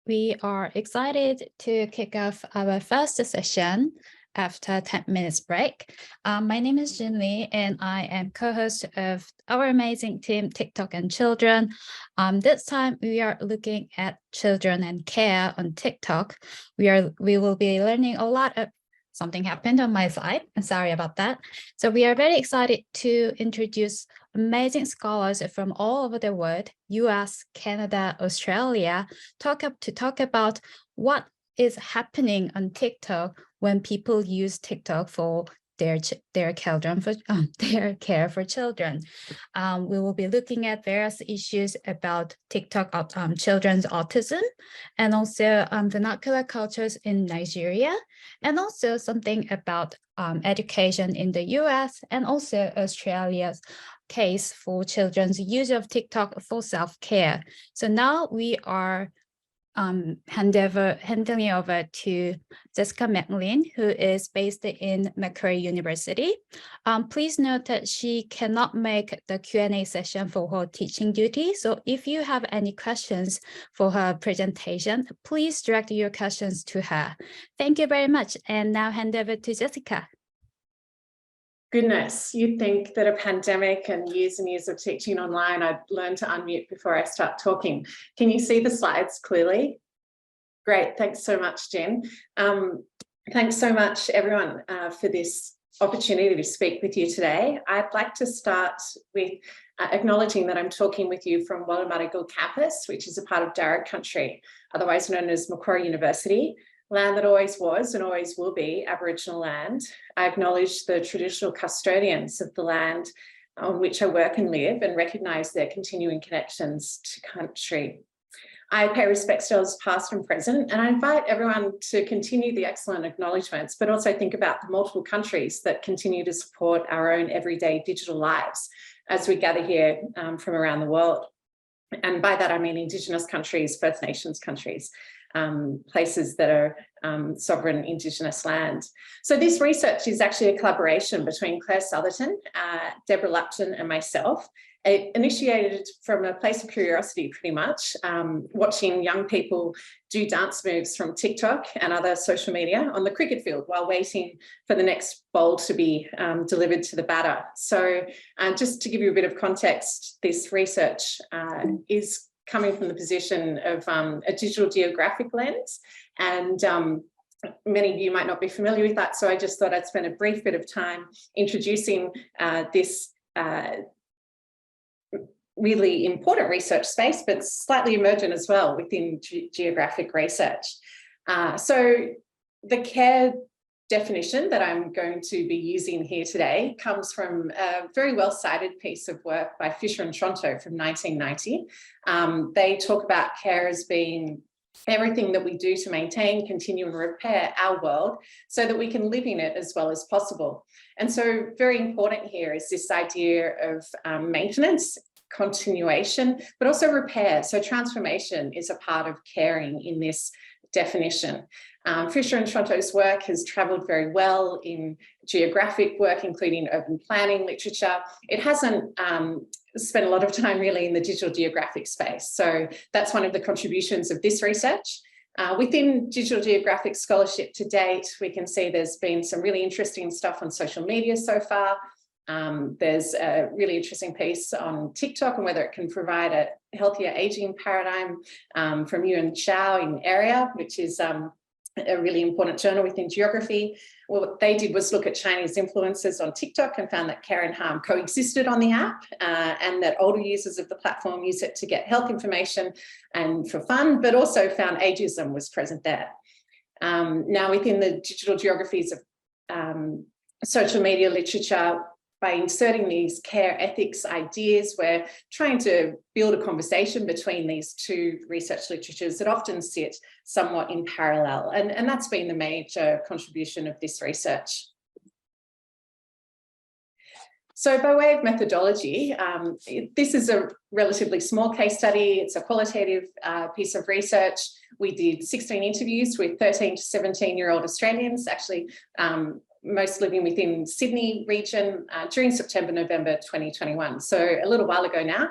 we are excited to kick off our first session after 10 minutes break. My name is Jin Lee, and I am co-host of our amazing team, TikTok and Children. This time, we are looking at children and care on TikTok. We will be learning a lot of something happened on my side. I'm sorry about that. So we are very excited to introduce amazing scholars from all over the world, US, Canada, Australia, to talk about what is happening on TikTok when people use TikTok for their care for children. We will be looking at various issues about TikTok children's autism, and also vernacular cultures in Nigeria, and also something about education in the US and also Australia's case for children's use of TikTok for self-care. So now we are handing over to Jessica McLean, who is based in Macquarie University. Please note that she cannot make the Q&A session for her teaching duty. So if you have any questions for her presentation, please direct your questions to her. Thank you very much. And now hand over to Jessica. Goodness, you'd think that a pandemic and years of teaching online, I'd learn to unmute before I start talking. Can you see the slides clearly? Great, thanks so much, Jen. Thanks so much, everyone, for this opportunity to speak with you today. I'd like to start with acknowledging that I'm talking with you from Wallumbaragal campus, which is a part of Darug country, otherwise known as Macquarie University. Land that always was and always will be Aboriginal land. I acknowledge the traditional custodians of the land on which I work and live and recognise their continuing connections to country. I pay respects to elders past and present, and I invite everyone to continue the excellent acknowledgements, but also think about the multiple countries that continue to support our own everyday digital lives as we gather here from around the world. And by that, I mean Indigenous countries, First Nations countries, places that are sovereign Indigenous land. So this research is actually a collaboration between Claire Southerton, Deborah Lupton and myself. It initiated from a place of curiosity, pretty much, watching young people do dance moves from TikTok and other social media on the cricket field while waiting for the next ball to be delivered to the batter. So just to give you a bit of context, this research is coming from the position of a digital geographic lens, and many of you might not be familiar with that, so I just thought I'd spend a brief bit of time introducing this really important research space, but slightly emergent as well within geographic research. So the care definition that I'm going to be using here today comes from a very well-cited piece of work by Fisher and Tronto from 1990. They talk about care as being everything that we do to maintain, continue and repair our world so that we can live in it as well as possible. And so very important here is this idea of maintenance, continuation, but also repair. So transformation is a part of caring in this definition. Fisher and Tronto's work has travelled very well in geographic work, including urban planning literature. It hasn't spent a lot of time really in the digital geographic space. So that's one of the contributions of this research. Within digital geographic scholarship to date, we can see there's been some really interesting stuff on social media so far. There's a really interesting piece on TikTok and whether it can provide a healthier aging paradigm from Yuan Chao in Area, which is a really important journal within geography. What they did was look at Chinese influencers on TikTok and found that care and harm coexisted on the app, and that older users of the platform use it to get health information and for fun, but also found ageism was present there. Now, within the digital geographies of social media literature, by inserting these care ethics ideas, we're trying to build a conversation between these two research literatures that often sit somewhat in parallel. And that's been the major contribution of this research. So by way of methodology, this is a relatively small case study. It's a qualitative piece of research. We did 16 interviews with 13 to 17-year-old Australians, actually most living within Sydney region during September, November 2021. So a little while ago now.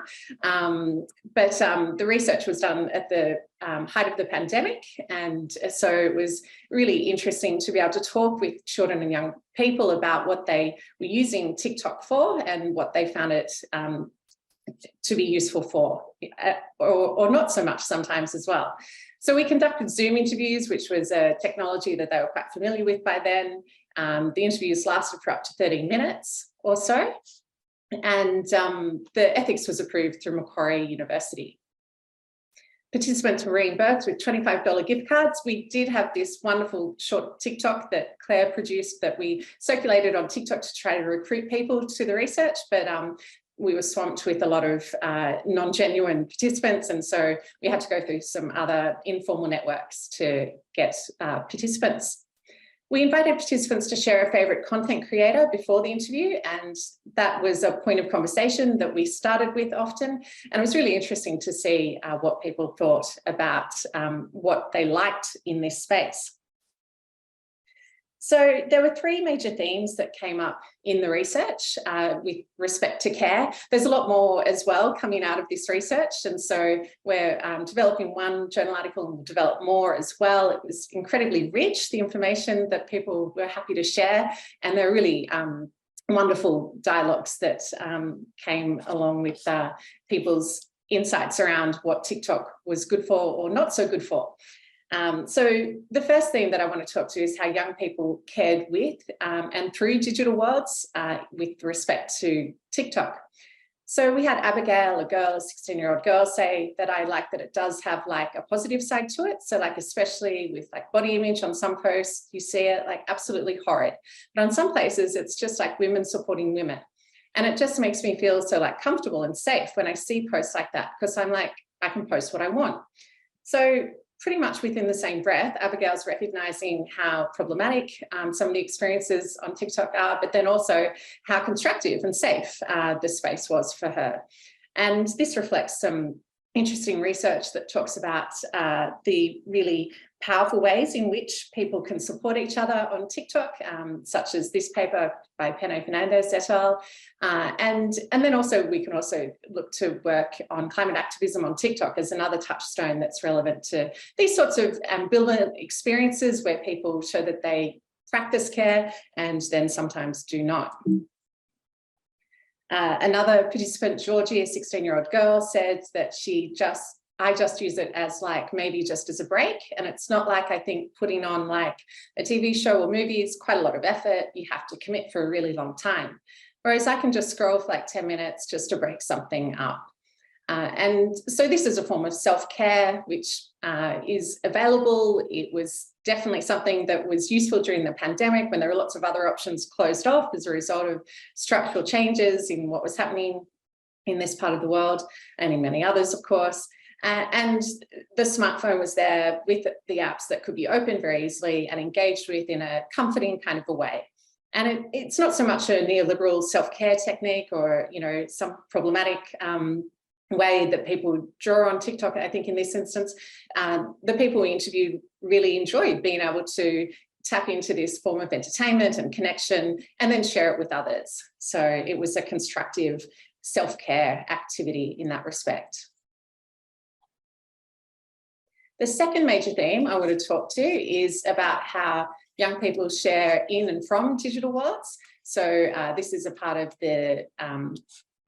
But the research was done at the height of the pandemic. And so it was really interesting to be able to talk with children and young people about what they were using TikTok for and what they found it to be useful for, or not so much sometimes as well. So we conducted Zoom interviews, which was a technology that they were quite familiar with by then. The interviews lasted for up to 30 minutes or so. And the ethics was approved through Macquarie University. Participants were reimbursed with $25 gift cards. We did have this wonderful short TikTok that Claire produced that we circulated on TikTok to try to recruit people to the research, but we were swamped with a lot of non-genuine participants, and so we had to go through some other informal networks to get participants. We invited participants to share a favourite content creator before the interview, and that was a point of conversation that we started with often, and it was really interesting to see what people thought about what they liked in this space. So there were three major themes that came up in the research with respect to care. There's a lot more as well coming out of this research, and so we're developing one journal article and we'll develop more as well. It was incredibly rich, the information that people were happy to share, and they're really wonderful dialogues that came along with people's insights around what TikTok was good for or not so good for. So the first theme that I want to talk to is how young people cared with and through digital worlds with respect to TikTok. So we had Abigail, a girl, a 16-year-old girl, say that I like that it does have like a positive side to it. So like, especially with like body image on some posts, you see it like absolutely horrid. But on some places, it's just like women supporting women. And it just makes me feel so like comfortable and safe when I see posts like that, because I'm like, I can post what I want. So pretty much within the same breath, Abigail's recognising how problematic some of the experiences on TikTok are, but then also how constructive and safe the space was for her. And this reflects some interesting research that talks about the really powerful ways in which people can support each other on TikTok, such as this paper by Pene Fernandez et al. And then also we can also look to work on climate activism on TikTok as another touchstone that's relevant to these sorts of ambivalent experiences where people show that they practice care and then sometimes do not. Another participant, Georgie, a 16-year-old girl, said that I just use it as like maybe just as a break, and it's not like I think putting on like a TV show or movie is quite a lot of effort. You have to commit for a really long time, whereas I can just scroll for like 10 minutes just to break something up. And so this is a form of self-care which is available. It was definitely something that was useful during the pandemic when there were lots of other options closed off as a result of structural changes in what was happening in this part of the world and in many others, of course. And the smartphone was there with the apps that could be opened very easily and engaged with in a comforting kind of a way. And it's not so much a neoliberal self-care technique or, you know, some problematic way that people draw on TikTok. I think in this instance, the people we interviewed really enjoyed being able to tap into this form of entertainment and connection and then share it with others. So it was a constructive self-care activity in that respect. The second major theme I want to talk to is about how young people share in and from digital worlds. So this is a part of the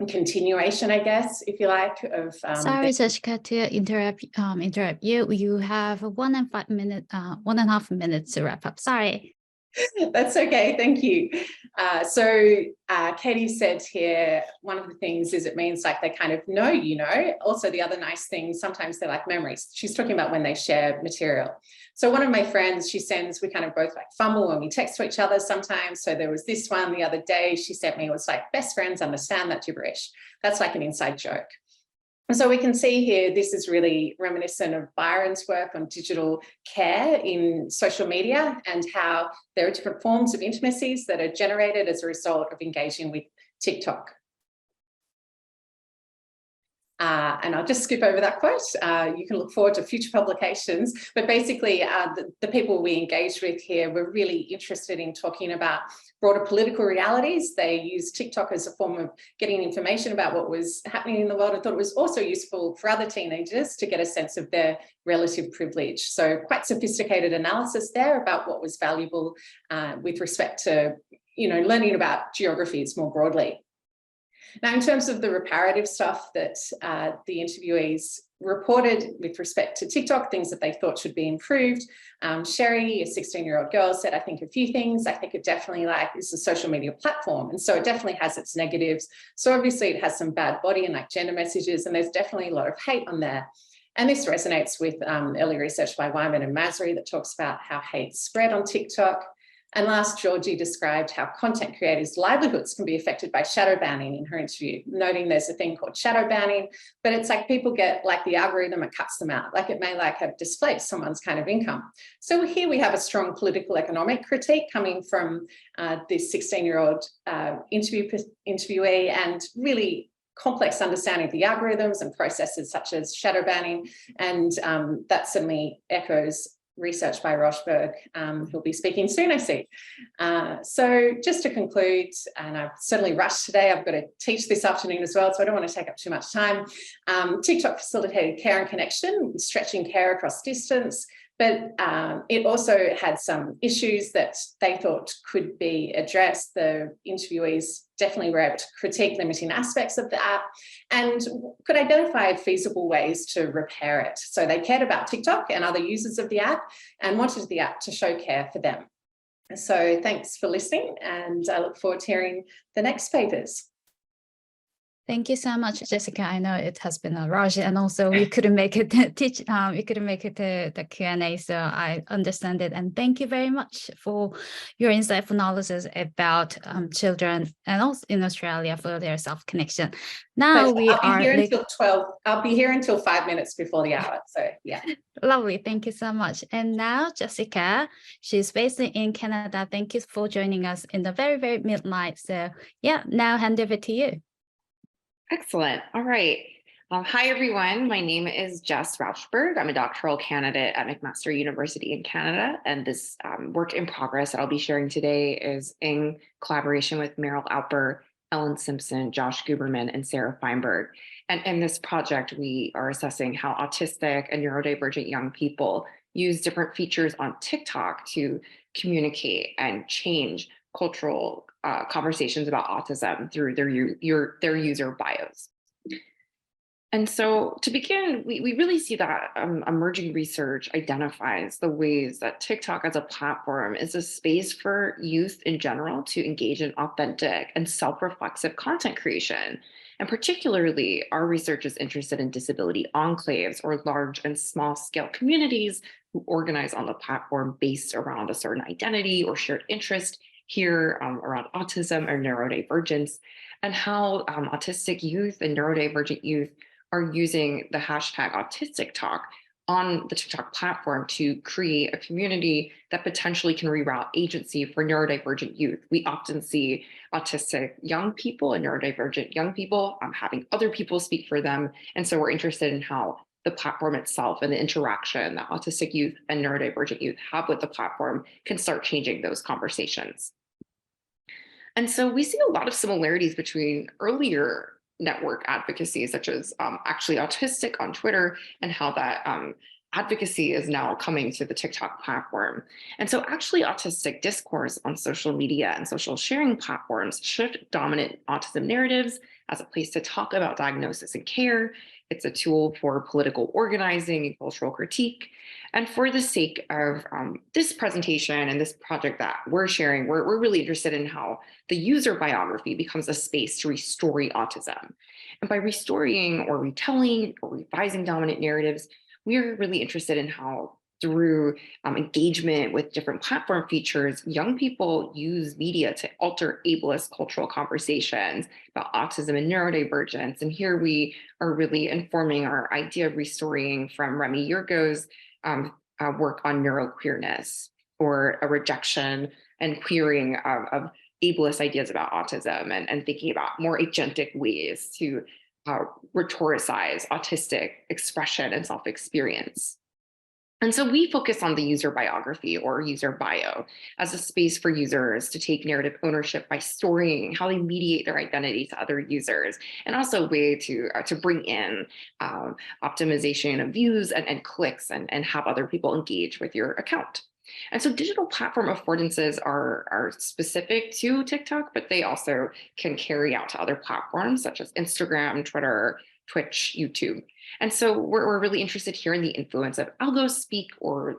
continuation, I guess, if you like, of sorry, Jessica, to interrupt you. You have 1.5 minutes to wrap up. Sorry. That's okay, thank you. So Katie said here, one of the things is it means like they kind of know, you know. Also the other nice thing, sometimes they're like memories. She's talking about when they share material. So one of my friends, she sends, we kind of both like fumble when we text to each other sometimes. So there was this one the other day she sent me, it was like, best friends understand that gibberish. That's like an inside joke. And so we can see here, this is really reminiscent of Byron's work on digital care in social media and how there are different forms of intimacies that are generated as a result of engaging with TikTok. And I'll just skip over that quote. You can look forward to future publications. But basically, the people we engaged with here were really interested in talking about broader political realities. They used TikTok as a form of getting information about what was happening in the world. I thought it was also useful for other teenagers to get a sense of their relative privilege. So quite sophisticated analysis there about what was valuable with respect to, learning about geographies more broadly. Now, in terms of the reparative stuff that the interviewees reported with respect to TikTok, things that they thought should be improved, Sherry, a 16-year-old girl, said, I think a few things. I think it definitely is a social media platform. And so it definitely has its negatives. So obviously it has some bad body and gender messages, and there's definitely a lot of hate on there. And this resonates with early research by Wyman and Macquarie that talks about how hate spread on TikTok. And last, Georgie described how content creators' livelihoods can be affected by shadow banning in her interview, noting there's a thing called shadow banning, but it's like people get the algorithm, it cuts them out. It may have displaced someone's kind of income. So here we have a strong political economic critique coming from this 16-year-old interviewee, and really complex understanding of the algorithms and processes such as shadow banning. And that certainly echoes research by RAUCHBERG, who'll be speaking soon, I see. So just to conclude, and I've certainly rushed today, I've got to teach this afternoon as well, so I don't want to take up too much time. TikTok facilitated care and connection, stretching care across distance, but it also had some issues that they thought could be addressed. The interviewees definitely were able to critique limiting aspects of the app and could identify feasible ways to repair it. So they cared about TikTok and other users of the app and wanted the app to show care for them. So thanks for listening, and I look forward to hearing the next papers. Thank you so much, Jessica. I know it has been a rush, and also we couldn't make it we couldn't make it to the Q&A, so I understand it. And thank you very much for your insightful analysis about children and also in Australia for their self-connection. Now so we I'll be are here until 12. I'll be here until 5 minutes before the hour. So yeah. Lovely. Thank you so much. And now Jessica, she's based in Canada. Thank you for joining us in the very, very midnight. So yeah, now hand over to you. Excellent. All right. Hi, everyone. My name is Jess RAUCHBERG. I'm a doctoral candidate at McMaster University in Canada. And this work in progress that I'll be sharing today is in collaboration with Meryl Alper, Ellen Simpson, Josh Guberman, and Sarah Feinberg. And in this project, we are assessing how autistic and neurodivergent young people use different features on TikTok to communicate and change cultural conversations about autism through their user bios. And so to begin, we really see that emerging research identifies the ways that TikTok as a platform is a space for youth in general to engage in authentic and self-reflexive content creation. And particularly, our research is interested in disability enclaves, or large and small scale communities who organize on the platform based around a certain identity or shared interest, here around autism or neurodivergence, and how autistic youth and neurodivergent youth are using the hashtag AutisticTalk on the TikTok platform to create a community that potentially can reroute agency for neurodivergent youth. We often see autistic young people and neurodivergent young people having other people speak for them. And so we're interested in how the platform itself and the interaction that autistic youth and neurodivergent youth have with the platform can start changing those conversations. And so we see a lot of similarities between earlier network advocacy, such as actually autistic on Twitter, and how that advocacy is now coming to the TikTok platform. And so actually autistic discourse on social media and social sharing platforms shift dominant autism narratives as a place to talk about diagnosis and care. It's a tool for political organizing and cultural critique. And for the sake of this presentation and this project that we're sharing, we're really interested in how the user biography becomes a space to restoring autism. And by restoring or retelling or revising dominant narratives, we're really interested in how through engagement with different platform features, young people use media to alter ableist cultural conversations about autism and neurodivergence. And here we are really informing our idea of restoring from Remy Yurgo's work on neuroqueerness, or a rejection and queering of ableist ideas about autism, and thinking about more agentic ways to rhetoricize autistic expression and self-experience. And so we focus on the user biography or user bio as a space for users to take narrative ownership by storying how they mediate their identity to other users, and also a way to bring in optimization of views and clicks and have other people engage with your account. And so digital platform affordances are specific to TikTok, but they also can carry out to other platforms such as Instagram, Twitter, Twitch, YouTube. And so we're really interested here in the influence of algo speak or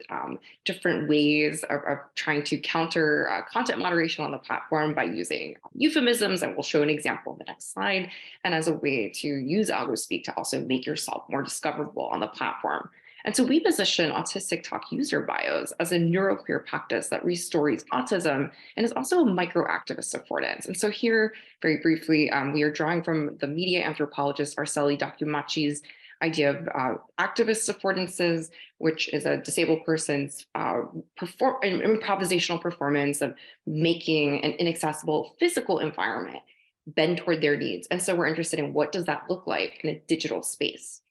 different ways of trying to counter content moderation on the platform by using euphemisms, and we'll show an example in the next slide, and as a way to use algo speak to also make yourself more discoverable on the platform. And so we position Autistic Talk user bios as a neuroqueer practice that restores autism and is also a microactivist affordance. And so here, very briefly, we are drawing from the media anthropologist Arceli Documachi's idea of activist affordances, which is a disabled person's improvisational performance of making an inaccessible physical environment bend toward their needs. And so we're interested in what does that look like in a digital space.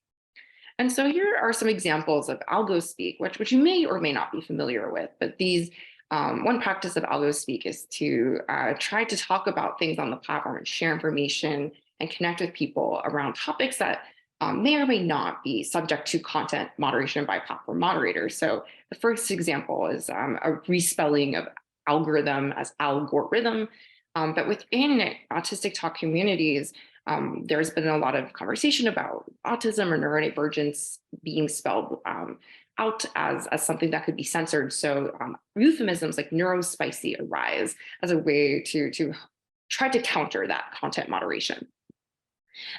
And so here are some examples of algo speak, which you may or may not be familiar with, but these one practice of algo speak is to try to talk about things on the platform and share information and connect with people around topics that may or may not be subject to content moderation by platform moderators. So the first example is a respelling of algorithm as algorithm, but within Autistic Talk communities, there's been a lot of conversation about autism or neurodivergence being spelled out as something that could be censored. So euphemisms like neurospicy arise as a way to try to counter that content moderation.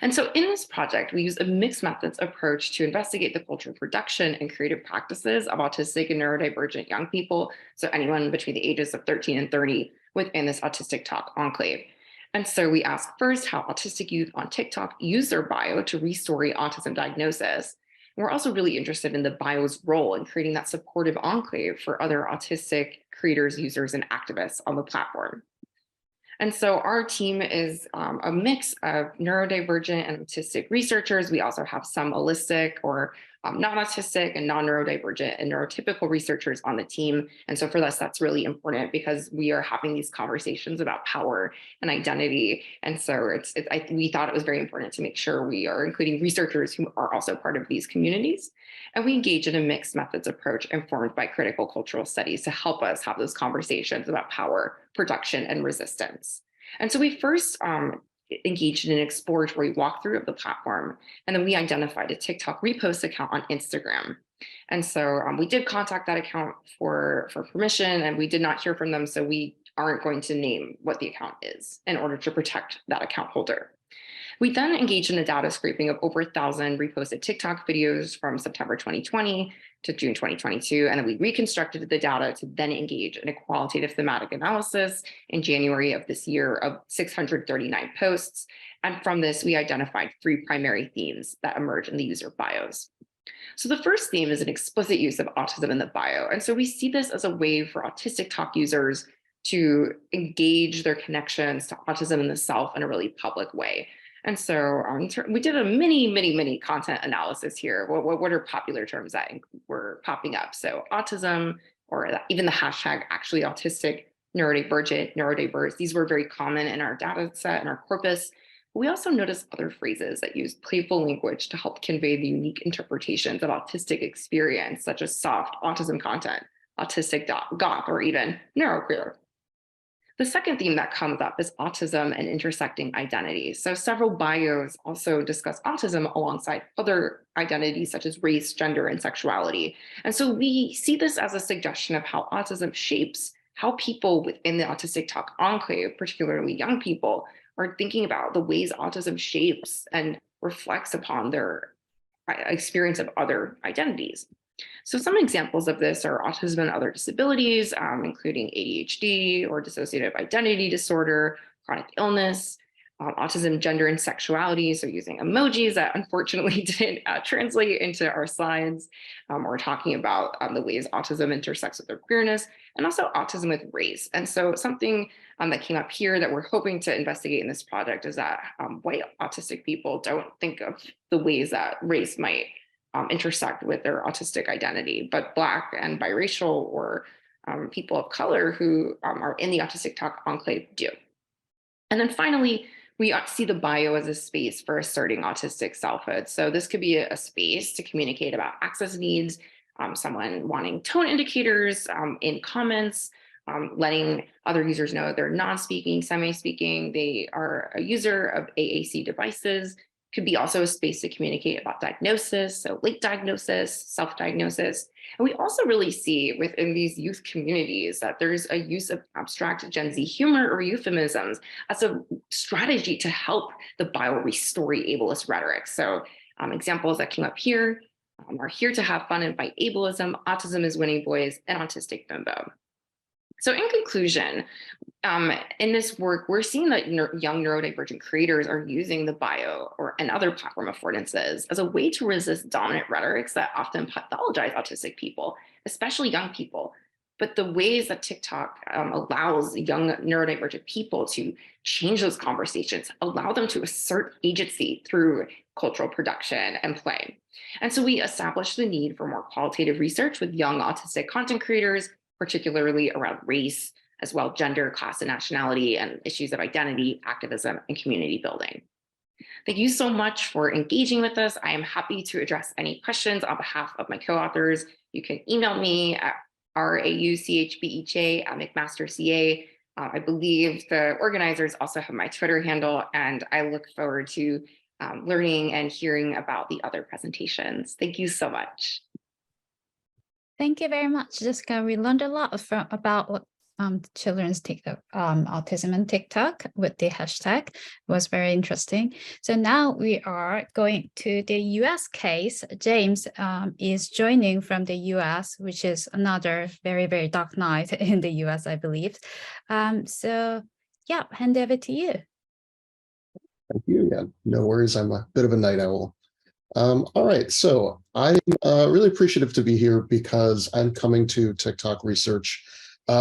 And so in this project, we use a mixed methods approach to investigate the cultural production and creative practices of autistic and neurodivergent young people, so anyone between the ages of 13 and 30 within this Autistic Talk enclave. And so we ask first how autistic youth on TikTok use their bio to restory autism diagnosis. And we're also really interested in the bio's role in creating that supportive enclave for other autistic creators, users, and activists on the platform. And so our team is a mix of neurodivergent and autistic researchers. We also have some allistic or non-autistic and non-neurodivergent and neurotypical researchers on the team. And so for us, that's really important because we are having these conversations about power and identity. And so we thought it was very important to make sure we are including researchers who are also part of these communities. And we engage in a mixed methods approach informed by critical cultural studies to help us have those conversations about power, production, and resistance. And so we first engaged in an exploratory walkthrough of the platform, and then we identified a TikTok repost account on Instagram. And so we did contact that account for permission, and we did not hear from them, so we aren't going to name what the account is in order to protect that account holder. We then engaged in a data scraping of over 1,000 reposted TikTok videos from September 2020 to June 2022, and then we reconstructed the data to then engage in a qualitative thematic analysis in January of this year of 639 posts. And from this, we identified 3 primary themes that emerge in the user bios. So the first theme is an explicit use of autism in the bio. And so we see this as a way for Autistic Talk users to engage their connections to autism in the self in a really public way. And so we did a mini content analysis here. What are popular terms that were popping up? So autism, or even the hashtag actually autistic, neurodivergent, neurodiverse. These were very common in our data set and our corpus. We also noticed other phrases that use playful language to help convey the unique interpretations of autistic experience, such as soft autism content, autistic goth, or even neuroqueer. The second theme that comes up is autism and intersecting identities. So several bios also discuss autism alongside other identities such as race, gender, and sexuality. And so we see this as a suggestion of how autism shapes how people within the Autistic Talk enclave, particularly young people, are thinking about the ways autism shapes and reflects upon their experience of other identities. So some examples of this are autism and other disabilities, including ADHD or dissociative identity disorder, chronic illness, autism, gender, and sexuality. So using emojis that unfortunately didn't translate into our slides. We're talking about the ways autism intersects with their queerness, and also autism with race. And so something that came up here that we're hoping to investigate in this project is that white autistic people don't think of the ways that race might intersect with their autistic identity, but Black and biracial or people of color who are in the Autistic Talk Enclave do. And then finally, we see the bio as a space for asserting autistic selfhood. So this could be a space to communicate about access needs, someone wanting tone indicators in comments, letting other users know they're non-speaking, semi-speaking, they are a user of AAC devices. Could be also a space to communicate about diagnosis, so late diagnosis, self-diagnosis. And we also really see within these youth communities that there's a use of abstract Gen Z humor or euphemisms as a strategy to help the bio restore ableist rhetoric. So examples that came up here are here to have fun and fight ableism, autism is winning boys, and autistic bimbo. So in conclusion, in this work, we're seeing that young neurodivergent creators are using the bio and other platform affordances as a way to resist dominant rhetorics that often pathologize autistic people, especially young people. But the ways that TikTok allows young neurodivergent people to change those conversations, allow them to assert agency through cultural production and play. And so we established the need for more qualitative research with young autistic content creators, particularly around race, as well gender, class, and nationality, and issues of identity, activism, and community building. Thank you so much for engaging with us. I am happy to address any questions on behalf of my co-authors. You can email me at rauchbej@McMasterCA. I believe the organizers also have my Twitter handle, and I look forward to learning and hearing about the other presentations. Thank you so much. Thank you very much, Jessica. We learned a lot about what children's TikTok, autism and TikTok with the hashtag. It was very interesting. So now we are going to the US case. James is joining from the US, which is another very, very dark night in the US, I believe. So yeah, hand over to you. Thank you. Yeah, no worries. I'm a bit of a night owl. All right, so I'm really appreciative to be here because I'm coming to TikTok research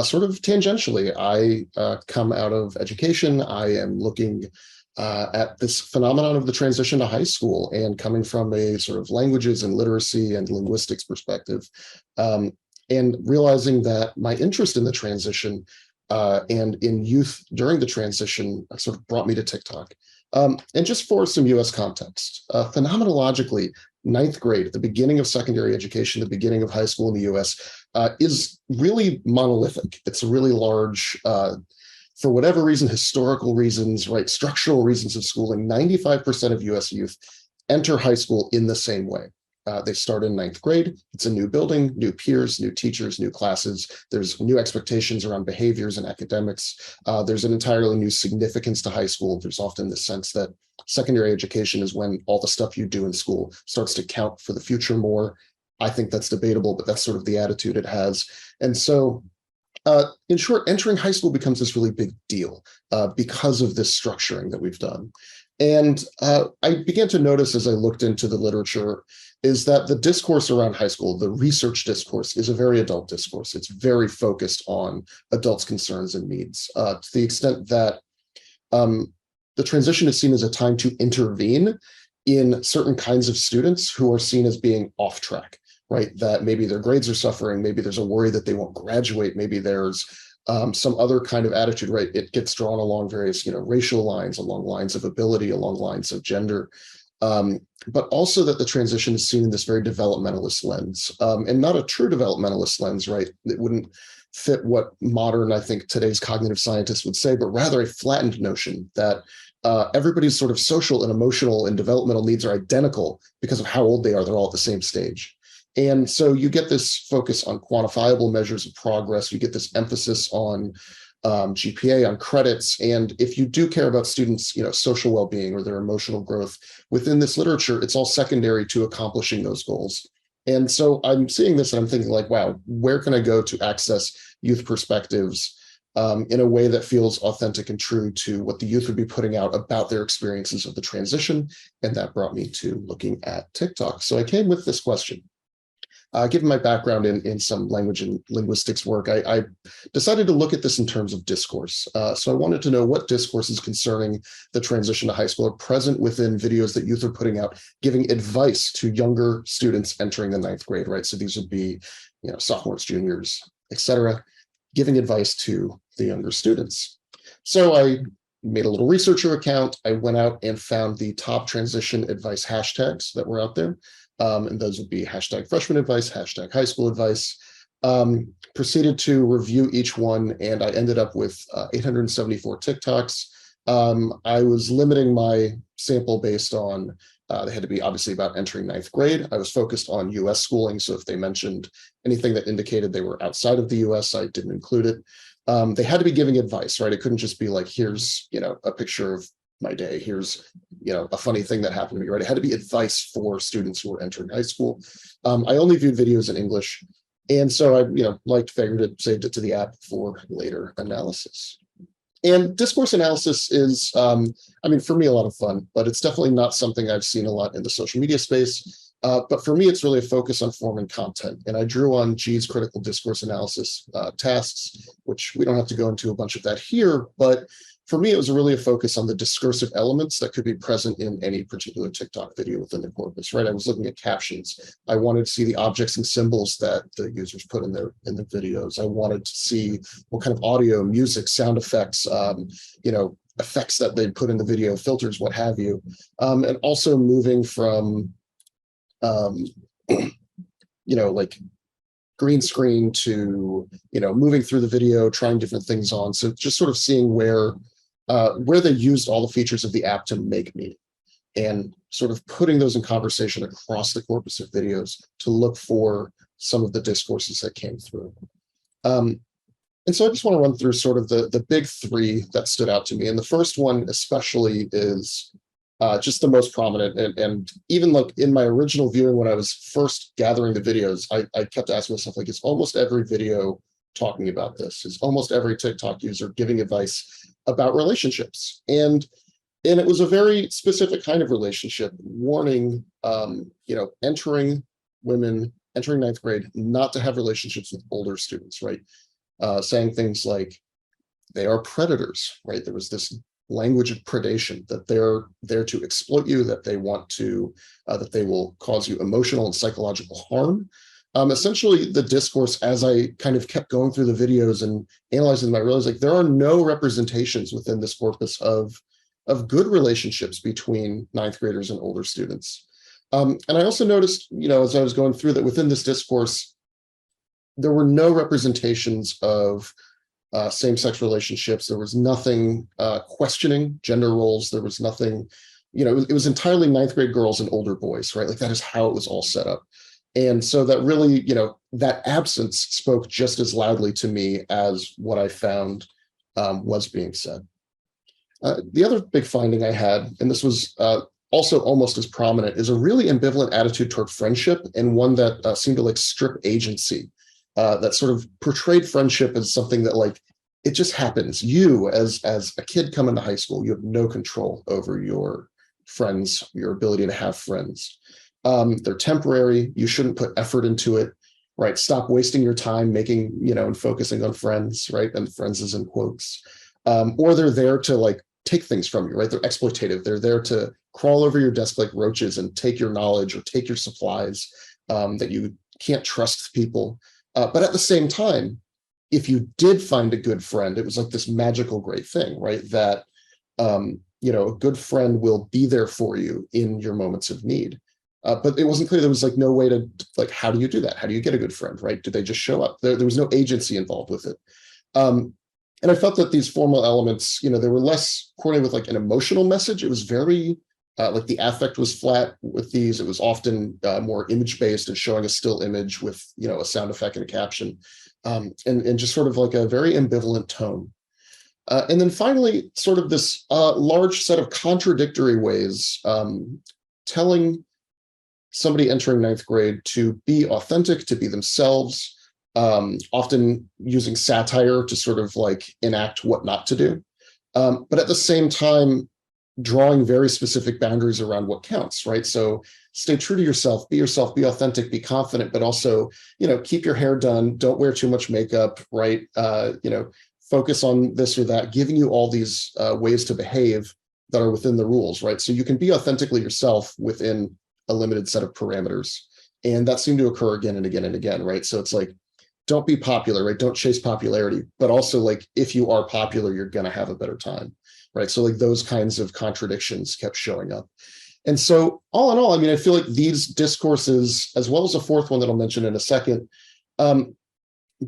sort of tangentially. I come out of education. I am looking at this phenomenon of the transition to high school and coming from a sort of languages and literacy and linguistics perspective, and realizing that my interest in the transition and in youth during the transition sort of brought me to TikTok. And just for some US context, phenomenologically, 9th grade, at the beginning of secondary education, the beginning of high school in the US, is really monolithic. It's a really large, for whatever reason, historical reasons, right, structural reasons of schooling, 95% of US youth enter high school in the same way. They start in 9th grade. It's a new building, new peers, new teachers, new classes. There's new expectations around behaviors and academics. There's an entirely new significance to high school. There's often the sense that secondary education is when all the stuff you do in school starts to count for the future more. I think that's debatable, but that's sort of the attitude it has. And so in short, entering high school becomes this really big deal because of this structuring that we've done. And I began to notice as I looked into the literature is that the discourse around high school, the research discourse, is a very adult discourse. It's very focused on adults' concerns and needs to the extent that the transition is seen as a time to intervene in certain kinds of students who are seen as being off track, right? That maybe their grades are suffering, maybe there's a worry that they won't graduate, maybe there's some other kind of attitude, right? It gets drawn along various, racial lines, along lines of ability, along lines of gender. But also that the transition is seen in this very developmentalist lens, and not a true developmentalist lens, right? It wouldn't fit what modern, I think, today's cognitive scientists would say, but rather a flattened notion that everybody's sort of social and emotional and developmental needs are identical because of how old they are. They're all at the same stage. And so you get this focus on quantifiable measures of progress. You get this emphasis on GPA, on credits. And if you do care about students, social well-being or their emotional growth within this literature, it's all secondary to accomplishing those goals. And so I'm seeing this and I'm thinking like, wow, where can I go to access youth perspectives in a way that feels authentic and true to what the youth would be putting out about their experiences of the transition? And that brought me to looking at TikTok. So I came with this question. given my background in some language and linguistics work, I decided to look at this in terms of discourse. So I wanted to know what discourses concerning the transition to high school are present within videos that youth are putting out, giving advice to younger students entering the 9th grade, right? So these would be, sophomores, juniors, etc., giving advice to the younger students. So I made a little researcher account. I went out and found the top transition advice hashtags that were out there. And those would be hashtag freshman advice, hashtag high school advice. Proceeded to review each one, and I ended up with 874 TikToks. I was limiting my sample based on, they had to be obviously about entering 9th grade. I was focused on US schooling, so if they mentioned anything that indicated they were outside of the US, I didn't include it. They had to be giving advice, right? It couldn't just be like, here's, a picture of my day. Here's, a funny thing that happened to me, right? It had to be advice for students who were entering high school. I only viewed videos in English. And so I, liked, figured it, saved it to the app for later analysis. And discourse analysis is, for me, a lot of fun, but it's definitely not something I've seen a lot in the social media space. But for me, it's really a focus on form and content. And I drew on G's critical discourse analysis tasks, which we don't have to go into a bunch of that here. But for me, it was really a focus on the discursive elements that could be present in any particular TikTok video within the corpus, right? I was looking at captions. I wanted to see the objects and symbols that the users put in the videos. I wanted to see what kind of audio, music, sound effects, effects that they put in the video, filters, what have you. And also moving from, like green screen to, moving through the video, trying different things on. So just sort of seeing where they used all the features of the app to make meaning, and sort of putting those in conversation across the corpus of videos to look for some of the discourses that came through. And so I just want to run through sort of the big three that stood out to me. And the first one especially is just the most prominent. And even like in my original viewing, when I was first gathering the videos, I kept asking myself, like, is almost every video talking about this? Is almost every TikTok user giving advice about relationships? And it was a very specific kind of relationship, warning, entering 9th grade, not to have relationships with older students, right? Saying things like they are predators, right? There was this language of predation, that they're there to exploit you, that they want to, that they will cause you emotional and psychological harm. Essentially, the discourse, as I kind of kept going through the videos and analyzing them, I realized, like, there are no representations within this corpus of good relationships between 9th graders and older students. And I also noticed, as I was going through, that within this discourse, there were no representations of same-sex relationships. There was nothing questioning gender roles. There was nothing, it was entirely 9th grade girls and older boys, right? Like, that is how it was all set up. And so that really, that absence spoke just as loudly to me as what I found was being said. The other big finding I had, and this was also almost as prominent, is a really ambivalent attitude toward friendship, and one that seemed to strip agency, that sort of portrayed friendship as something that, like, it just happens. You, as a kid coming to high school, you have no control over your friends, your ability to have friends. They're temporary. You shouldn't put effort into it, right? Stop wasting your time making, and focusing on friends, right? And friends is in quotes. Or they're there to take things from you, right? They're exploitative. They're there to crawl over your desk like roaches and take your knowledge or take your supplies, that you can't trust people. But at the same time, if you did find a good friend, it was like this magical great thing, right? That, a good friend will be there for you in your moments of need. But it wasn't clear. There was no way to, how do you do that? How do you get a good friend, right? Do they just show up? There was no agency involved with it. And I felt that these formal elements, they were less coordinated with an emotional message. It was very, the affect was flat with these. It was often more image-based and showing a still image with, a sound effect and a caption, and just sort of a very ambivalent tone. And then finally, sort of this large set of contradictory ways, telling somebody entering 9th grade to be authentic, to be themselves, often using satire to sort of enact what not to do. But at the same time, drawing very specific boundaries around what counts, right? So stay true to yourself, be authentic, be confident, but also, keep your hair done, don't wear too much makeup, right? Focus on this or that, giving you all these ways to behave that are within the rules, right? So you can be authentically yourself within a limited set of parameters. And that seemed to occur again and again and again, right? So it's like, don't be popular, right? Don't chase popularity, but also like, if you are popular, you're going to have a better time, right? So like those kinds of contradictions kept showing up. And so all in all, I mean, I feel like these discourses, as well as a fourth one that I'll mention in a second,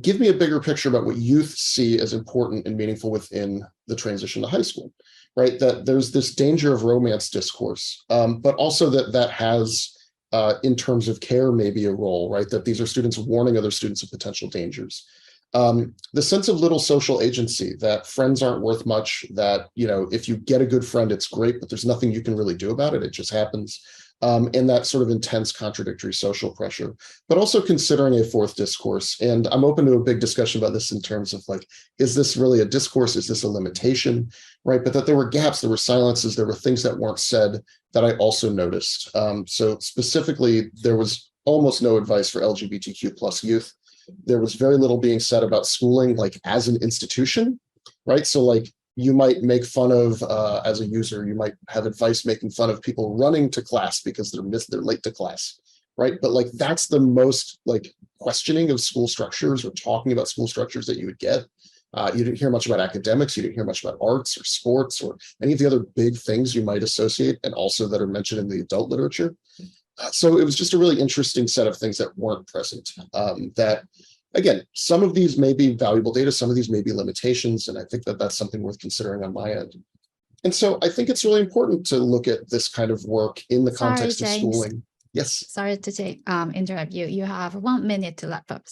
give me a bigger picture about what youth see as important and meaningful within the transition to high school, right? That there's this danger of romance discourse, but also that has, in terms of care, maybe a role, right? That these are students warning other students of potential dangers. The sense of little social agency, that friends aren't worth much, that, if you get a good friend, it's great, but there's nothing you can really do about it. It just happens. And that sort of intense contradictory social pressure, but also considering a fourth discourse. And I'm open to a big discussion about this in terms of like, is this really a discourse? Is this a limitation, right? But that there were gaps, there were silences, there were things that weren't said that I also noticed. So specifically, there was almost no advice for LGBTQ plus youth. There was very little being said about schooling, like as an institution, right? So like, you might make fun of, as a user, you might have advice making fun of people running to class because they're late to class, right? But like, that's the most like questioning of school structures or talking about school structures that you would get. You didn't hear much about academics, you didn't hear much about arts or sports or any of the other big things you might associate and also that are mentioned in the adult literature. So it was just a really interesting set of things that weren't present, that, again, some of these may be valuable data, some of these may be limitations, and I think that that's something worth considering on my end. And so I think it's really important to look at this kind of work in the context of schooling. Yes. Sorry to interrupt you. You have 1 minute to wrap up.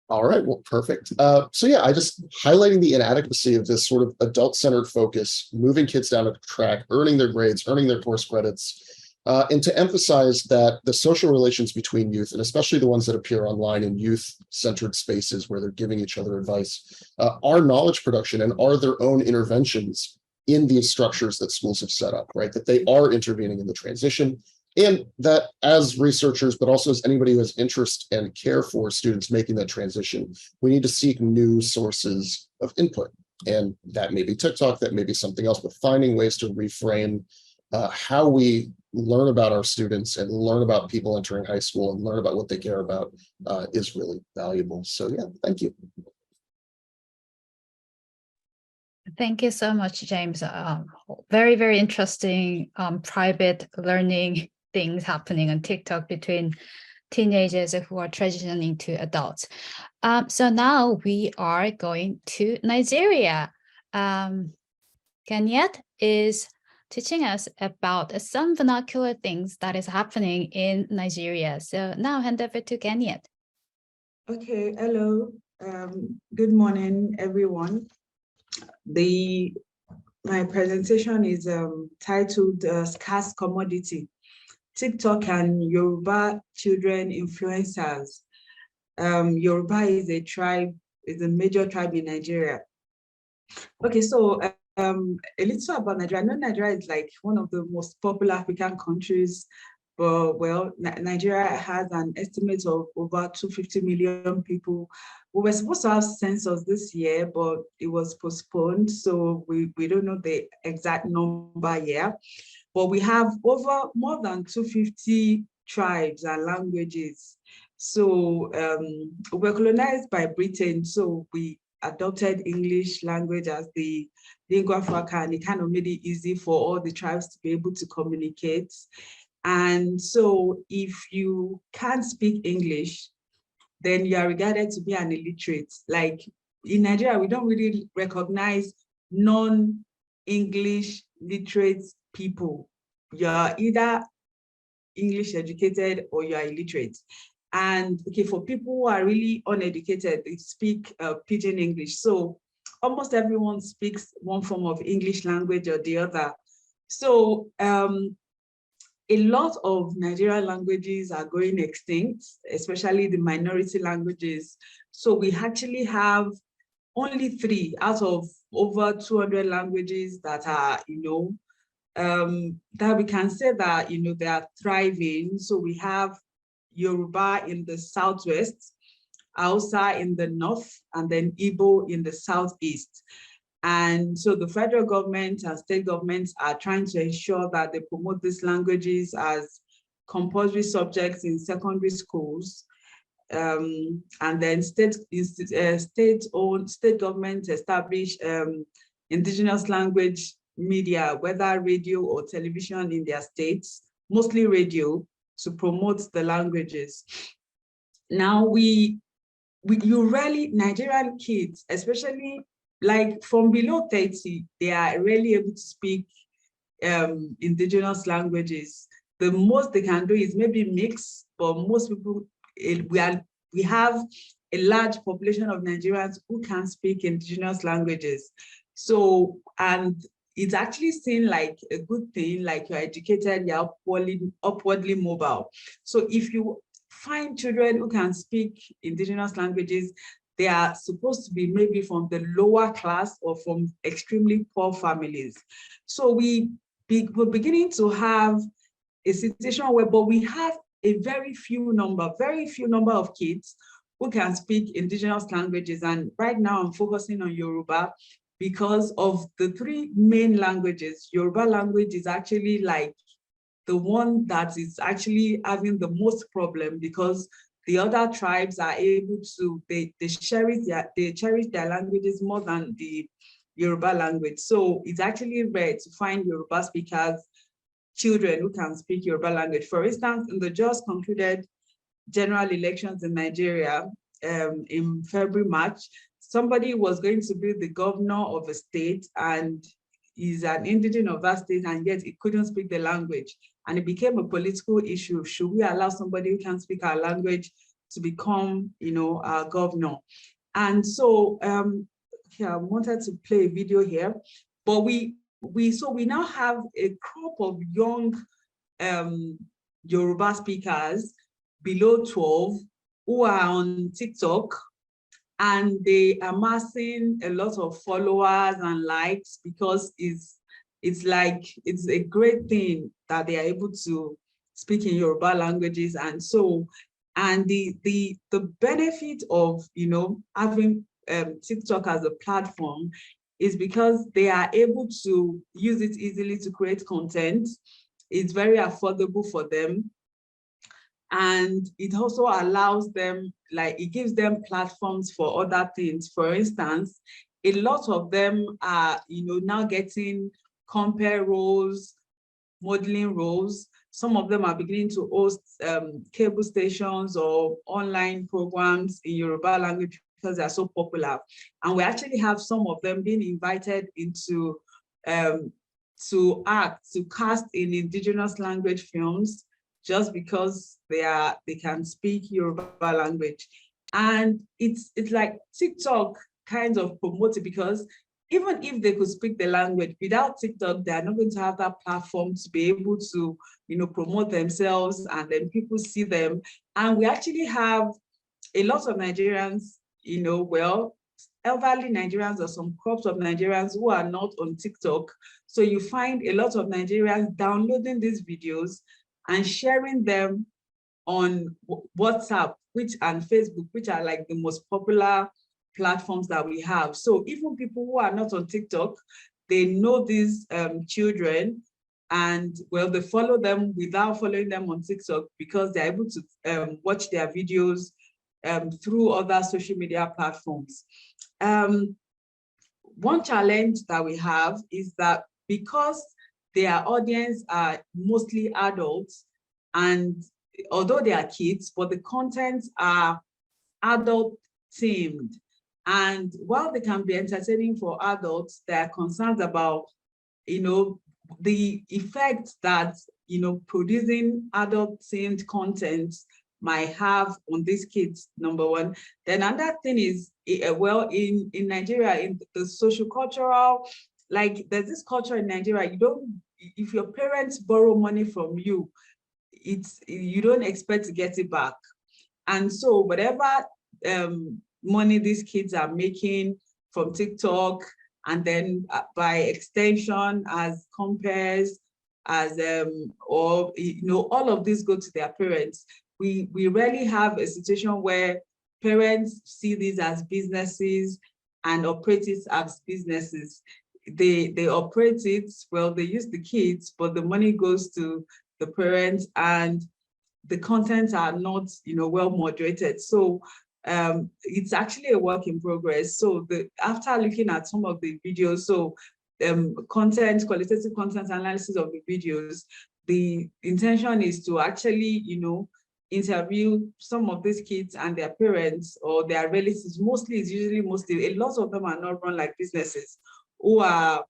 All right, well, perfect. So yeah, I just highlighting the inadequacy of this sort of adult-centered focus, moving kids down a track, earning their grades, earning their course credits, and to emphasize that the social relations between youth, and especially the ones that appear online in youth-centered spaces where they're giving each other advice, are knowledge production and are their own interventions in these structures that schools have set up, right? That they are intervening in the transition, and that as researchers, but also as anybody who has interest and care for students making that transition, we need to seek new sources of input. And that may be TikTok, that may be something else, but finding ways to reframe how we learn about our students and learn about people entering high school and learn about what they care about is really valuable. So yeah, thank you. Thank you so much, James. Very, very interesting private learning things happening on TikTok between teenagers who are transitioning to adults. So now we are going to Nigeria. Ganiyat is teaching us about some vernacular things that is happening in Nigeria. So now hand over to Ganiyat. Okay, hello. Good morning, everyone. My presentation is titled Scarce Commodity, TikTok and Yoruba Children Influencers. Yoruba is a major tribe in Nigeria. Okay, so a little about Nigeria. I know Nigeria is like one of the most popular African countries, but well, Nigeria has an estimate of over 250 million people. We were supposed to have census this year, but it was postponed, so we don't know the exact number yet. But we have more than 250 tribes and languages. So we're colonized by Britain, so we adopted English language as the lingua franca, and it kind of made it easy for all the tribes to be able to communicate. And so if you can't speak English, then you are regarded to be an illiterate. Like in Nigeria, we don't really recognize non-English literate people. You're either English educated or you are illiterate. And okay, for people who are really uneducated, they speak pidgin English. So almost everyone speaks one form of English language or the other. So a lot of Nigerian languages are going extinct, especially the minority languages. So we actually have only 3 out of over 200 languages that are, that we can say that, they are thriving. So we have Yoruba in the southwest, Hausa in the north, and then Igbo in the southeast. And so the federal government and state governments are trying to ensure that they promote these languages as compulsory subjects in secondary schools. And then state governments establish indigenous language media, whether radio or television in their states, mostly radio, to promote the languages. Now Nigerian kids, especially like from below 30, they are rarely able to speak indigenous languages. The most they can do is maybe mix, but most people, we have a large population of Nigerians who can speak indigenous languages. So, and it's actually seen like a good thing, like you're educated, you're upwardly mobile. So if you find children who can speak indigenous languages, they are supposed to be maybe from the lower class or from extremely poor families. So we're beginning to have a situation where, but we have a very few number of kids who can speak indigenous languages. And right now I'm focusing on Yoruba because of the three main languages. Yoruba language is actually like the one that is actually having the most problem, because the other tribes are able to, they cherish their languages more than the Yoruba language. So it's actually rare to find Yoruba speakers, children who can speak Yoruba language. For instance, in the just concluded general elections in Nigeria in February, March, somebody was going to be the governor of a state and is an indigene of that state, and yet he couldn't speak the language. And it became a political issue. Should we allow somebody who can speak our language to become, our governor? And so I wanted to play a video here, but we now have a crop of young Yoruba speakers below 12 who are on TikTok, and they are amassing a lot of followers and likes because it's a great thing that they are able to speak in Yoruba languages. And so, and the benefit of having TikTok as a platform is because they are able to use it easily to create content. It's very affordable for them. And it also allows them, like, it gives them platforms for other things. For instance, a lot of them are, now getting compare roles, modeling roles. Some of them are beginning to host cable stations or online programs in Yoruba language because they are so popular. And we actually have some of them being invited into to cast in indigenous language films, just because they can speak Yoruba language. And it's like TikTok kind of promotes it, because even if they could speak the language, without TikTok, they are not going to have that platform to be able to, promote themselves, and then people see them. And we actually have a lot of Nigerians, elderly Nigerians or some crops of Nigerians who are not on TikTok. So you find a lot of Nigerians downloading these videos and sharing them on WhatsApp, and Facebook, which are like the most popular platforms that we have. So even people who are not on TikTok, they know these children, and they follow them without following them on TikTok, because they're able to watch their videos through other social media platforms. One challenge that we have is that because their audience are mostly adults, and although they are kids, but the contents are adult themed. And while they can be entertaining for adults, there are concerns about, the effect that, producing adult themed content might have on these kids, number one. Then another thing is, in Nigeria, in the social cultural, like there's this culture in Nigeria, if your parents borrow money from you, you don't expect to get it back. And so whatever money these kids are making from TikTok, and then by extension as compares as or all of these go to their parents. We rarely have a situation where parents see these as businesses and operate it as businesses. They operate it, well, they use the kids, but the money goes to the parents and the contents are not, well moderated. So it's actually a work in progress. So after looking at some of the videos, so qualitative content analysis of the videos, the intention is to actually, interview some of these kids and their parents or their relatives. Mostly, a lot of them are not run like businesses, who are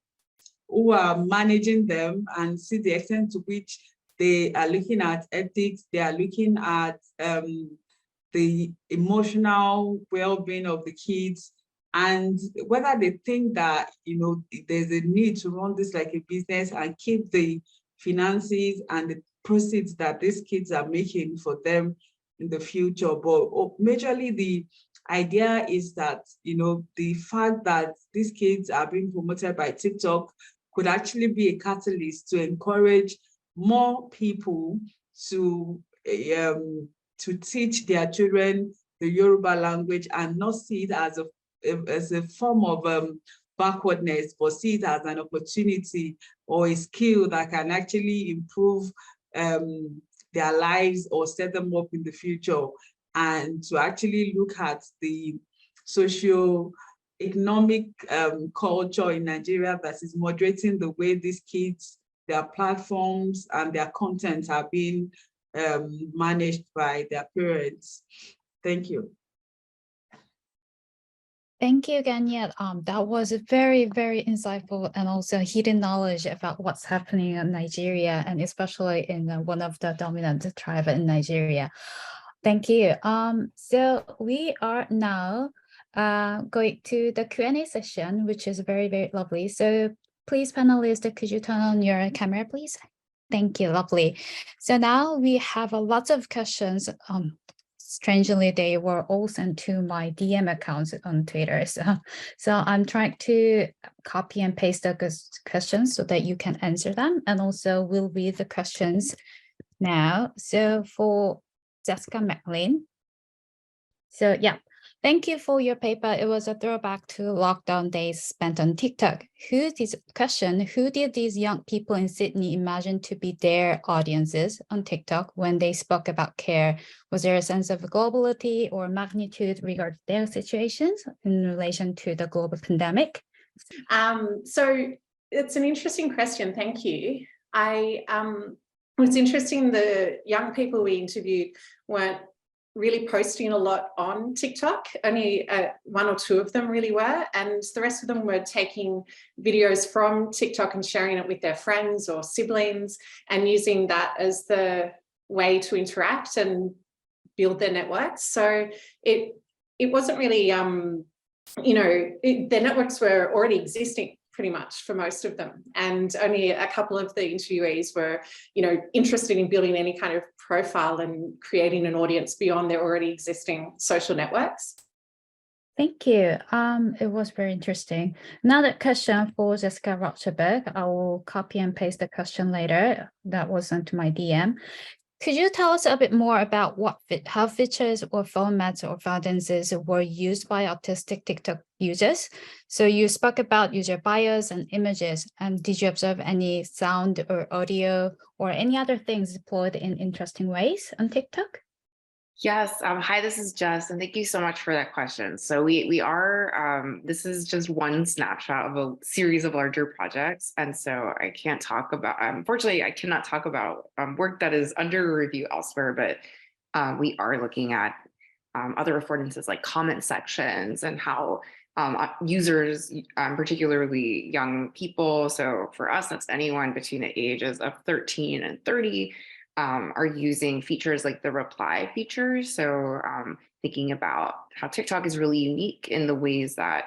managing them and see the extent to which they are looking at ethics, they are looking at the emotional well-being of the kids, and whether they think that, there's a need to run this like a business and keep the finances and the proceeds that these kids are making for them in the future. But majorly the idea is that, the fact that these kids are being promoted by TikTok could actually be a catalyst to encourage more people to teach their children the Yoruba language and not see it as a form of backwardness, but see it as an opportunity or a skill that can actually improve their lives or set them up in the future, and to actually look at the socio-economic culture in Nigeria that is moderating the way these kids, their platforms and their content are being managed by their parents. Thank you. Thank you, Ganiyat. That was a very, very insightful and also hidden knowledge about what's happening in Nigeria, and especially in one of the dominant tribes in Nigeria. Thank you. So we are now going to the Q&A session, which is very, very lovely. So please, panelists, could you turn on your camera, please? Thank you, lovely. So now we have a lot of questions. Strangely, they were all sent to my DM accounts on Twitter. So I'm trying to copy and paste the questions so that you can answer them. And also we'll read the questions now. So for Jessica McLean. So yeah, thank you for your paper. It was a throwback to lockdown days spent on TikTok. Who did these young people in Sydney imagine to be their audiences on TikTok when they spoke about care? Was there a sense of globality or magnitude regarding their situations in relation to the global pandemic? So it's an interesting question. Thank you. It's interesting, the young people we interviewed weren't really posting a lot on TikTok. Only one or two of them really were, and the rest of them were taking videos from TikTok and sharing it with their friends or siblings and using that as the way to interact and build their networks. So it wasn't really, their networks were already existing pretty much for most of them, and only a couple of the interviewees were, interested in building any kind of profile and creating an audience beyond their already existing social networks. Thank you. It was very interesting. Another question for Jessica RAUCHBERG. I will copy and paste the question later. That was sent to my DM. Could you tell us a bit more about how features or formats or affordances were used by autistic TikTok users? So you spoke about user bios and images, and did you observe any sound or audio or any other things deployed in interesting ways on TikTok? Yes. Hi, this is Jess, and thank you so much for that question. So we are, this is just one snapshot of a series of larger projects. And so I can't talk about, unfortunately, I cannot talk about work that is under review elsewhere, but we are looking at other affordances like comment sections and how users, particularly young people, so for us, that's anyone between the ages of 13 and 30, are using features like the reply feature. So thinking about how TikTok is really unique in the ways that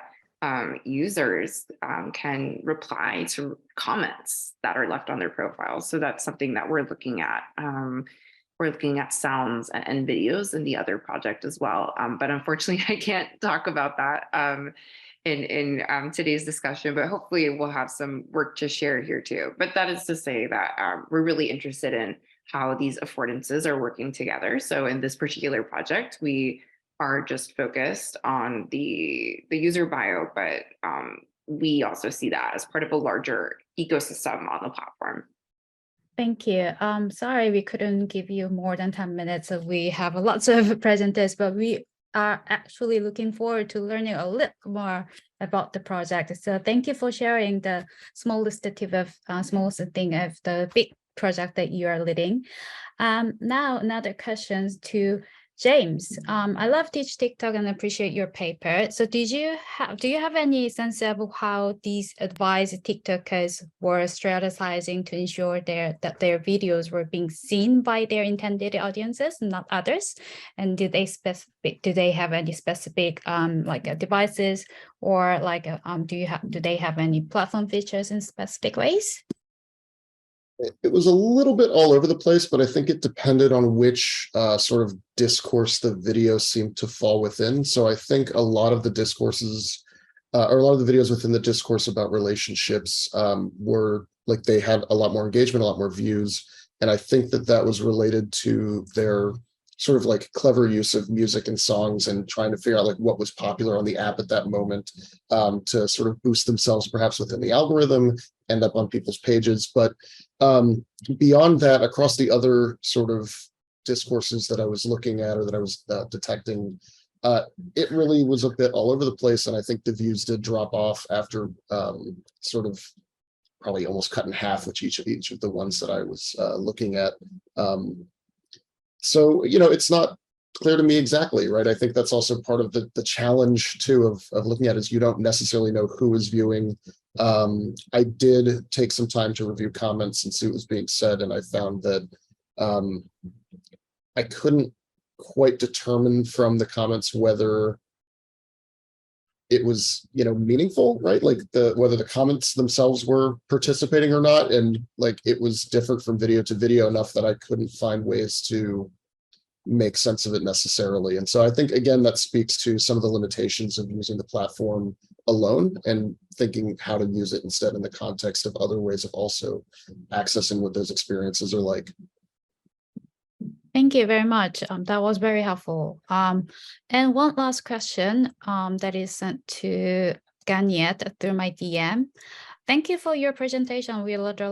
users can reply to comments that are left on their profiles. So that's something that we're looking at. We're looking at sounds and videos in the other project as well. But unfortunately, I can't talk about that. in today's discussion, but hopefully we'll have some work to share here too. But that is to say that we're really interested in how these affordances are working together. So in this particular project, we are just focused on the user bio, but we also see that as part of a larger ecosystem on the platform. Thank you. Sorry, we couldn't give you more than 10 minutes. We have lots of presenters, but we are actually looking forward to learning a little more about the project. So thank you for sharing the smallest thing of the big project that you are leading. Now another question to James. I love Teach TikTok and appreciate your paper. So do you have any sense of how these advised TikTokers were strategizing to ensure that their videos were being seen by their intended audiences, not others? And do they have any specific devices, or do they have any platform features in specific ways? It was a little bit all over the place, but I think it depended on which sort of discourse the video seemed to fall within. So I think a lot of the discourses or a lot of the videos within the discourse about relationships were like they had a lot more engagement, a lot more views. And I think that was related to their sort of like clever use of music and songs and trying to figure out like what was popular on the app at that moment to sort of boost themselves perhaps within the algorithm, end up on people's pages. But beyond that, across the other sort of discourses that I was looking at or that I was detecting, it really was a bit all over the place. And I think the views did drop off after sort of probably almost cut in half with each of the ones that I was looking at. So, you know, it's not clear to me exactly, right? I think that's also part of the challenge too of looking at is you don't necessarily know who is viewing. I did take some time to review comments and see what was being said, and I found that I couldn't quite determine from the comments whether it was, you know, meaningful, right? Like whether the comments themselves were participating or not. And like, it was different from video to video enough that I couldn't find ways to make sense of it necessarily. And so I think, again, that speaks to some of the limitations of using the platform alone and thinking how to use it instead in the context of other ways of also accessing what those experiences are like. Thank you very much. That was very helpful. And one last question that is sent to Ganiyat through my DM. Thank you for your presentation. I learned a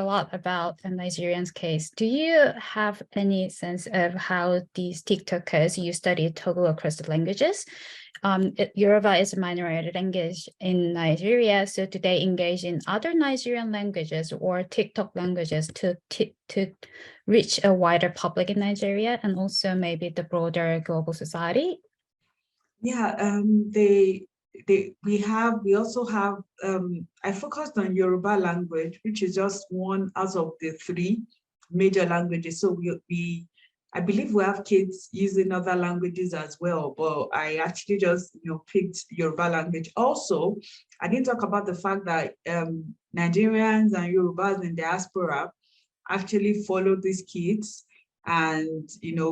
lot about the Nigerian's case. Do you have any sense of how these TikTokers you study toggle across the languages? Yoruba is a minority language in Nigeria, so do they engage in other Nigerian languages or TikTok languages to reach a wider public in Nigeria and also maybe the broader global society? Yeah, we also have, I focused on Yoruba language, which is just one out of the 3 major languages. So I believe we have kids using other languages as well, but I actually just, picked Yoruba language. Also, I didn't talk about the fact that Nigerians and Yorubas in diaspora actually follow these kids and,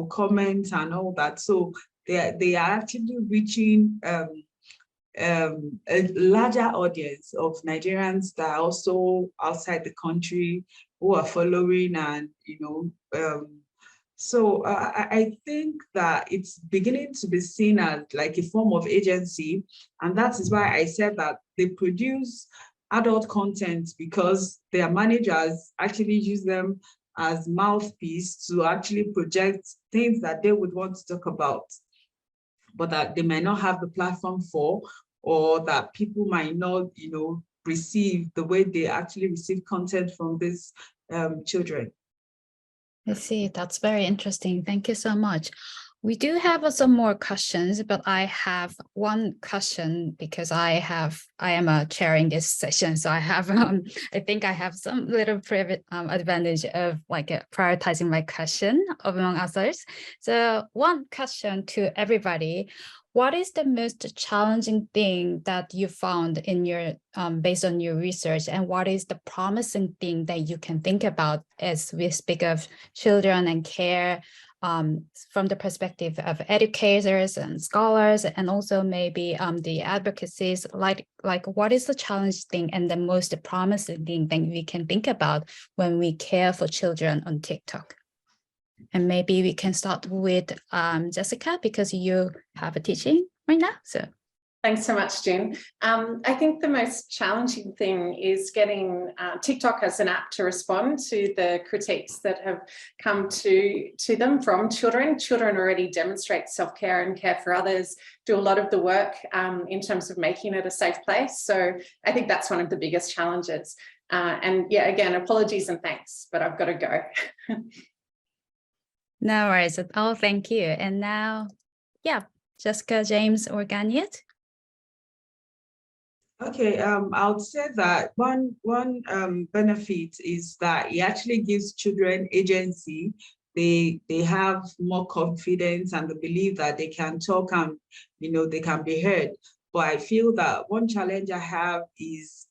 comment and all that. So they are actually reaching a larger audience of Nigerians that are also outside the country who are following and, so I think that it's beginning to be seen as like a form of agency. And that is why I said that they produce adult content because their managers actually use them as mouthpiece to actually project things that they would want to talk about, but that they might not have the platform for, or that people might not, receive the way they actually receive content from these children. I see. That's very interesting. Thank you so much. We do have some more questions, but I have one question because I am chairing this session, so I have I think I have some little private advantage of prioritizing my question among others. So one question to everybody: what is the most challenging thing that you found in your based on your research, and what is the promising thing that you can think about as we speak of children and care from the perspective of educators and scholars, and also maybe the advocacies, like what is the challenge thing and the most promising thing that we can think about when we care for children on TikTok? And maybe we can start with Jessica, because you have a teaching right now. So thanks so much, Jen. I think the most challenging thing is getting TikTok as an app to respond to the critiques that have come to them from children. Children already demonstrate self-care and care for others, do a lot of the work in terms of making it a safe place. So I think that's one of the biggest challenges. And yeah, again, apologies and thanks, but I've got to go. no worries at all. Thank you. And now, yeah, Jessica, James, or Ganiyat? Okay, I would say that one benefit is that it actually gives children agency. They have more confidence and the belief that they can talk and they can be heard. But I feel that one challenge I have is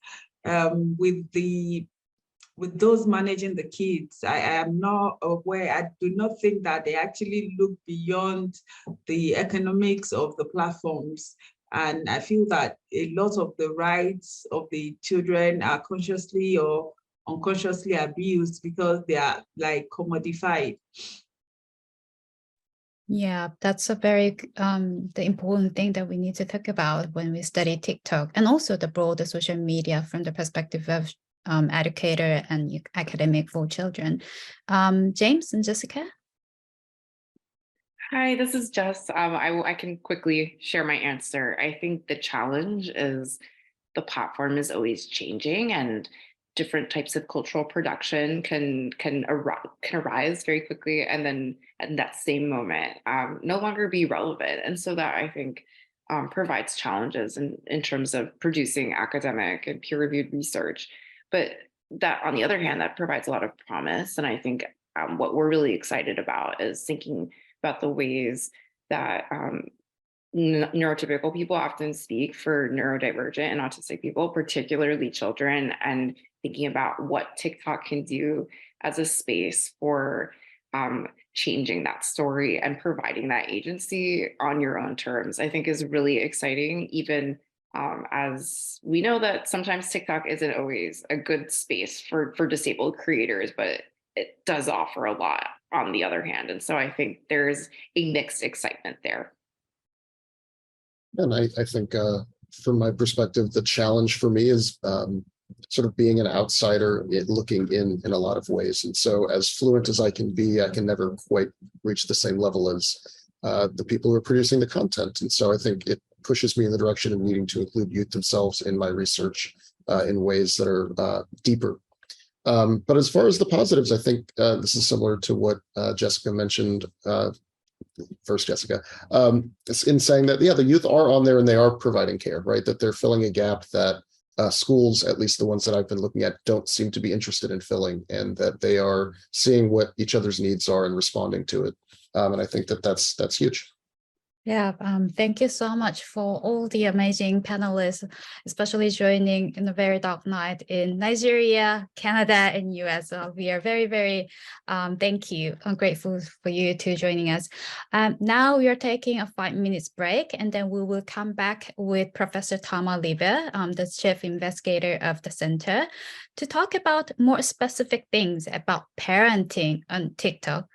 with those managing the kids. I am not aware. I do not think that they actually look beyond the economics of the platforms. And I feel that a lot of the rights of the children are consciously or unconsciously abused because they are like commodified. Yeah, that's a very the important thing that we need to talk about when we study TikTok, and also the broader social media from the perspective of educator and academic for children. James and Jessica? Hi, this is Jess. I can quickly share my answer. I think the challenge is the platform is always changing, and different types of cultural production can arise very quickly, and then at that same moment no longer be relevant. And so that, I think, provides challenges in terms of producing academic and peer-reviewed research. But that, on the other hand, that provides a lot of promise. And I think what we're really excited about is thinking about the ways that neurotypical people often speak for neurodivergent and autistic people, particularly children, and thinking about what TikTok can do as a space for changing that story and providing that agency on your own terms, I think is really exciting, even as we know that sometimes TikTok isn't always a good space for disabled creators, but it does offer a lot on the other hand. And so I think there's a mixed excitement there. And I think from my perspective, the challenge for me is sort of being an outsider looking in a lot of ways. And so as fluent as I can be, I can never quite reach the same level as the people who are producing the content. And so I think it pushes me in the direction of needing to include youth themselves in my research in ways that are deeper. But as far as the positives, I think this is similar to what Jessica mentioned first, Jessica, in saying that, yeah, the youth are on there and they are providing care, right? That they're filling a gap that schools, at least the ones that I've been looking at, don't seem to be interested in filling, and that they are seeing what each other's needs are and responding to it. And I think that that's huge. Yeah, thank you so much for all the amazing panelists, especially joining in a very dark night in Nigeria, Canada, and US. We are very, very thank you. I'm grateful for you two joining us. Now we are taking a 5 minutes break, and then we will come back with Professor Tama Liebe, the chief investigator of the center, to talk about more specific things about parenting on TikTok.